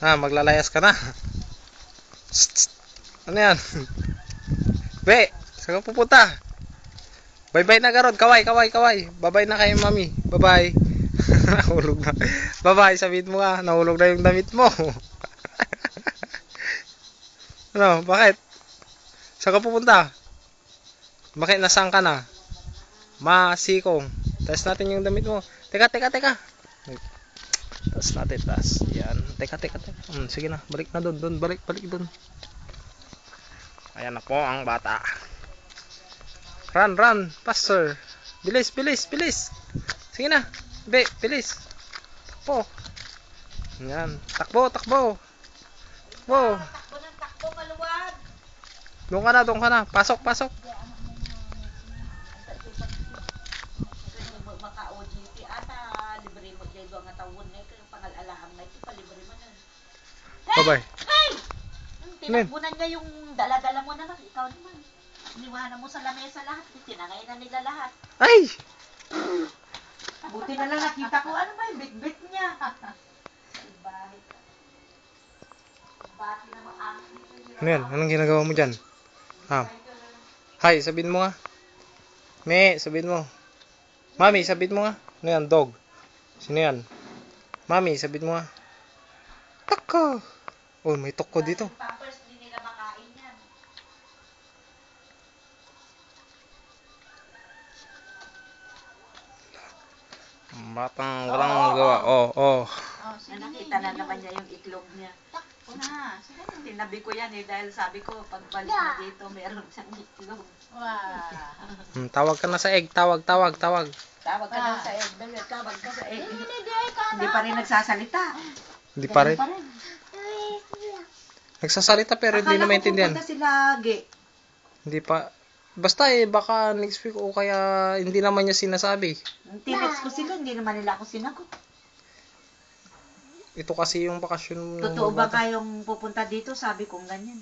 Maglalayas ka na. Tst, tst. Ano yan? Be, saan ka pupunta? Bye-bye na garod. Kaway, kaway, kaway. Bye-bye na kay mami. Bye-bye. Nahulog na. Bye-bye, sabihin mo nga. Nahulog na yung damit mo. Ano, bakit? Saan ka pupunta? Bakit nasaan ka na? Masikong. Test natin yung damit mo. Teka, teka, teka. Test natin, test. Yan. Teka, teka, teka. Sige na, balik na doon. Balik, balik doon. Ayan na po ang bata. Run, run, faster. Bilis, bilis, bilis. Sige na. Be, bilis. Takbo. Yan. Takbo, takbo. Takbo. Takbo ng takbo, maluwag. Doon ka na. Pasok, pasok. Maka-OGT ata, libre mo dyan doon nga tawon na ito, yung pangalalaang na ito, palibre mo nun. Bye-bye. Hey! Tinagbunan niya yung dala-dala mo na, ikaw naman. Iniwanan mo sa lamesa lahat, tinangay na nila lahat. Ay! Buti na lang nakita ko, ano ba yung bit-bit niya? Bati na maang. Ano yan? Anong ginagawa mo dyan? Hi, sabihin mo nga. Me, sabihin mo. Mami, sabihin mo nga. Ano yan? Dog. Sino yan? Mami, sabihin mo nga. Tako! Oh, may toko dito. Pampers, di nila makain yan. Batang walang magawa. Oh, oh. Nakita na naman niya yung itlog niya. Takbo na. Tinabi ko yan dahil sabi ko, pagbalik na dito, meron siyang itlog. Wow. Tawag ka na sa egg. Tawag. Tawag ka na sa egg. Tawag ka sa egg. Hindi pa rin nagsasalita. Hindi pa rin. Nagsasalita pero hindi na maintindihan. Akala ko pupunta sila lagi. Hindi pa. Basta baka next week o kaya hindi naman niya sinasabi. Tinext ko sila, hindi naman nila ako sinagot. Ito kasi yung bakasyon ng Totoo ba bata. kayong pupunta dito? Sabi kong ganyan.